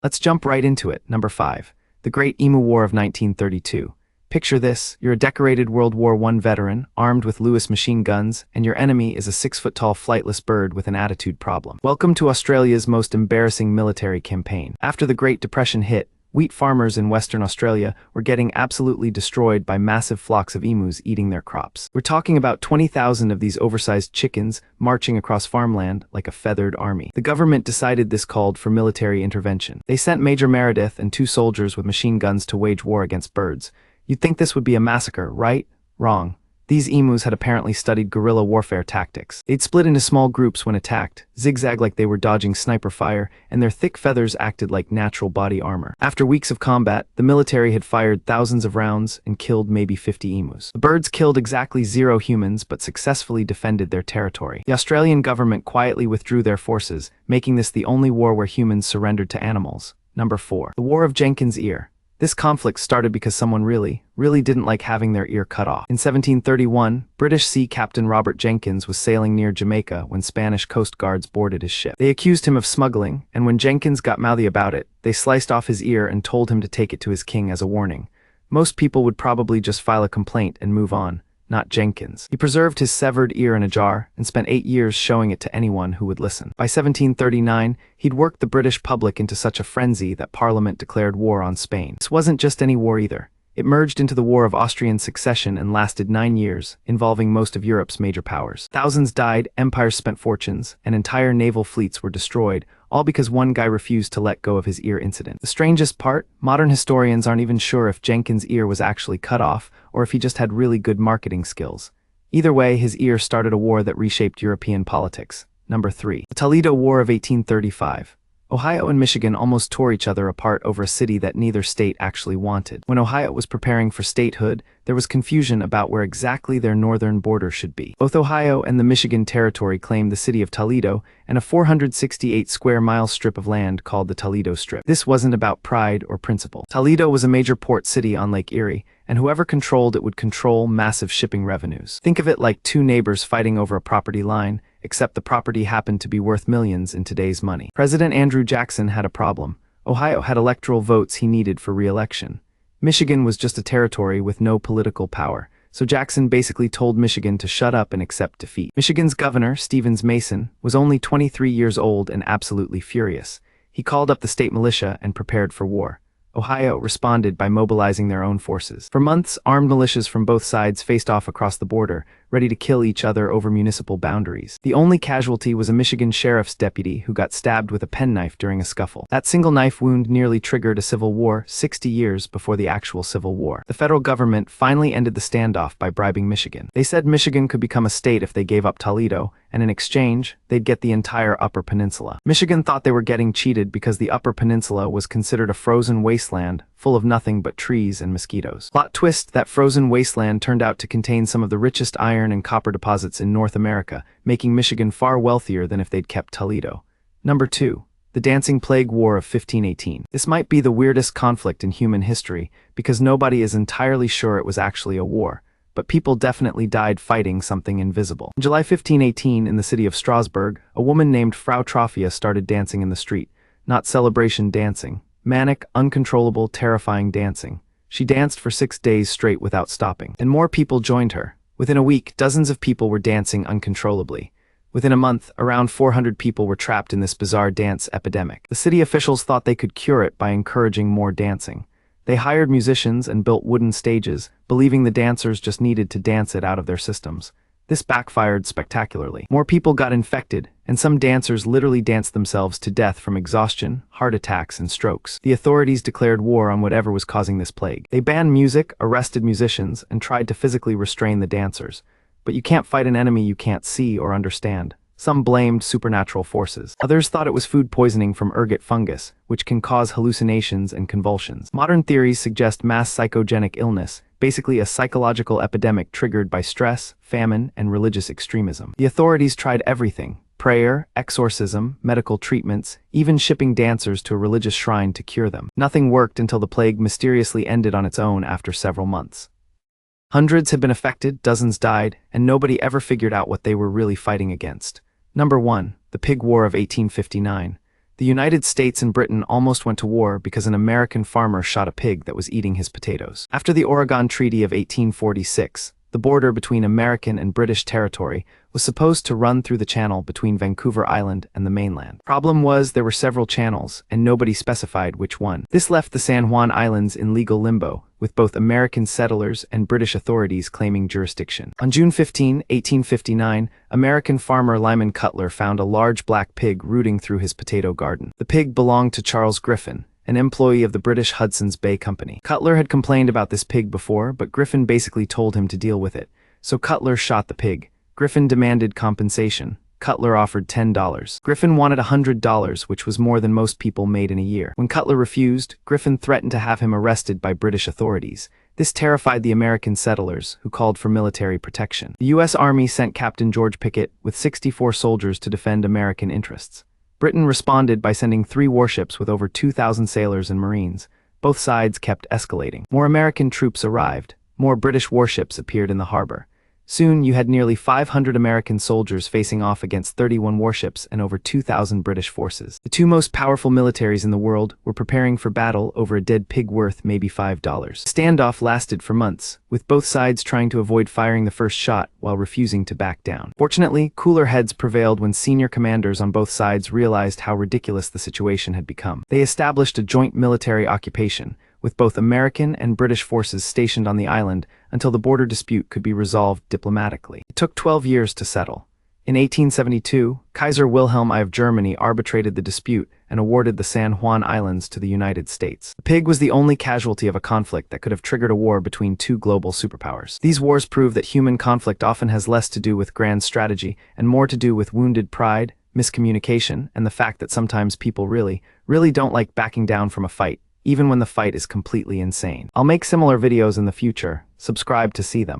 Let's jump right into it. Number 5. The Great Emu War of 1932. Picture this: you're a decorated World War I veteran, armed with Lewis machine guns, and your enemy is a 6-foot-tall flightless bird with an attitude problem. Welcome to Australia's most embarrassing military campaign. After the Great Depression hit, wheat farmers in Western Australia were getting absolutely destroyed by massive flocks of emus eating their crops. We're talking about 20,000 of these oversized chickens marching across farmland like a feathered army. The government decided this called for military intervention. They sent Major Meredith and 2 soldiers with machine guns to wage war against birds. You'd think this would be a massacre, right? Wrong. These emus had apparently studied guerrilla warfare tactics. They'd split into small groups when attacked, zigzag like they were dodging sniper fire, and their thick feathers acted like natural body armor. After weeks of combat, the military had fired thousands of rounds and killed maybe 50 emus. The birds killed exactly 0 humans but successfully defended their territory. The Australian government quietly withdrew their forces, making this the only war where humans surrendered to animals. Number 4. The War of Jenkins Ear. This conflict started because someone really didn't like having their ear cut off. In 1731, British Sea Captain Robert Jenkins was sailing near Jamaica when Spanish coast guards boarded his ship. They accused him of smuggling, and when Jenkins got mouthy about it, they sliced off his ear and told him to take it to his king as a warning. Most people would probably just file a complaint and move on. Not Jenkins. He preserved his severed ear in a jar and spent 8 years showing it to anyone who would listen. By 1739, he'd worked the British public into such a frenzy that Parliament declared war on Spain. This wasn't just any war either. It merged into the War of Austrian Succession and lasted 9 years, involving most of Europe's major powers. Thousands died, empires spent fortunes, and entire naval fleets were destroyed, all because one guy refused to let go of his ear incident. The strangest part? Modern historians aren't even sure if Jenkins' ear was actually cut off, or if he just had really good marketing skills. Either way, his ear started a war that reshaped European politics. Number 3. The Toledo War of 1835. Ohio and Michigan almost tore each other apart over a city that neither state actually wanted. When Ohio was preparing for statehood, there was confusion about where exactly their northern border should be. Both Ohio and the Michigan Territory claimed the city of Toledo and a 468-square-mile strip of land called the Toledo Strip. This wasn't about pride or principle. Toledo was a major port city on Lake Erie, and whoever controlled it would control massive shipping revenues. Think of it like 2 neighbors fighting over a property line, except the property happened to be worth millions in today's money. President Andrew Jackson had a problem. Ohio had electoral votes he needed for re-election. Michigan was just a territory with no political power, so Jackson basically told Michigan to shut up and accept defeat. Michigan's governor, Stevens Mason, was only 23 years old and absolutely furious. He called up the state militia and prepared for war. Ohio responded by mobilizing their own forces. For months, armed militias from both sides faced off across the border, ready to kill each other over municipal boundaries. The only casualty was a Michigan sheriff's deputy who got stabbed with a penknife during a scuffle. That single knife wound nearly triggered a civil war 60 years before the actual Civil War. The federal government finally ended the standoff by bribing Michigan. They said Michigan could become a state if they gave up Toledo, and in exchange, they'd get the entire Upper Peninsula. Michigan thought they were getting cheated because the Upper Peninsula was considered a frozen wasteland full of nothing but trees and mosquitoes. Plot twist: that frozen wasteland turned out to contain some of the richest iron and copper deposits in North America, making Michigan far wealthier than if they'd kept Toledo. Number 2. The Dancing Plague War of 1518. This might be the weirdest conflict in human history because nobody is entirely sure it was actually a war, but people definitely died fighting something invisible. In July 1518, in the city of Strasbourg, a woman named Frau Trophia started dancing in the street. Not celebration dancing. Manic, uncontrollable, terrifying dancing. She danced for 6 days straight without stopping. And more people joined her. Within a week, dozens of people were dancing uncontrollably. Within a month, around 400 people were trapped in this bizarre dance epidemic. The city officials thought they could cure it by encouraging more dancing. They hired musicians and built wooden stages, believing the dancers just needed to dance it out of their systems. This backfired spectacularly. More people got infected, and some dancers literally danced themselves to death from exhaustion, heart attacks, and strokes. The authorities declared war on whatever was causing this plague. They banned music, arrested musicians, and tried to physically restrain the dancers. But you can't fight an enemy you can't see or understand. Some blamed supernatural forces. Others thought it was food poisoning from ergot fungus, which can cause hallucinations and convulsions. Modern theories suggest mass psychogenic illness, basically a psychological epidemic triggered by stress, famine, and religious extremism. The authorities tried everything: prayer, exorcism, medical treatments, even shipping dancers to a religious shrine to cure them. Nothing worked until the plague mysteriously ended on its own after several months. Hundreds had been affected, dozens died, and nobody ever figured out what they were really fighting against. Number 1. The Pig War of 1859. The United States and Britain almost went to war because an American farmer shot a pig that was eating his potatoes. After the Oregon Treaty of 1846, the border between American and British territory was supposed to run through the channel between Vancouver Island and the mainland. Problem was there were several channels, and nobody specified which one. This left the San Juan Islands in legal limbo, with both American settlers and British authorities claiming jurisdiction. On June 15, 1859, American farmer Lyman Cutler found a large black pig rooting through his potato garden. The pig belonged to Charles Griffin, an employee of the British Hudson's Bay Company. Cutler had complained about this pig before, but Griffin basically told him to deal with it. So Cutler shot the pig. Griffin demanded compensation. Cutler offered $10. Griffin wanted $100, which was more than most people made in a year. When Cutler refused, Griffin threatened to have him arrested by British authorities. This terrified the American settlers, who called for military protection. The U.S. Army sent Captain George Pickett with 64 soldiers to defend American interests. Britain responded by sending 3 warships with over 2,000 sailors and Marines. Both sides kept escalating. More American troops arrived. More British warships appeared in the harbor. Soon, you had nearly 500 American soldiers facing off against 31 warships and over 2,000 British forces. The two most powerful militaries in the world were preparing for battle over a dead pig worth maybe $5. The standoff lasted for months, with both sides trying to avoid firing the first shot while refusing to back down. Fortunately, cooler heads prevailed when senior commanders on both sides realized how ridiculous the situation had become. They established a joint military occupation, with both American and British forces stationed on the island until the border dispute could be resolved diplomatically. It took 12 years to settle. In 1872, Kaiser Wilhelm I of Germany arbitrated the dispute and awarded the San Juan Islands to the United States. The pig was the only casualty of a conflict that could have triggered a war between two global superpowers. These wars prove that human conflict often has less to do with grand strategy and more to do with wounded pride, miscommunication, and the fact that sometimes people really don't like backing down from a fight, even when the fight is completely insane. I'll make similar videos in the future. Subscribe to see them.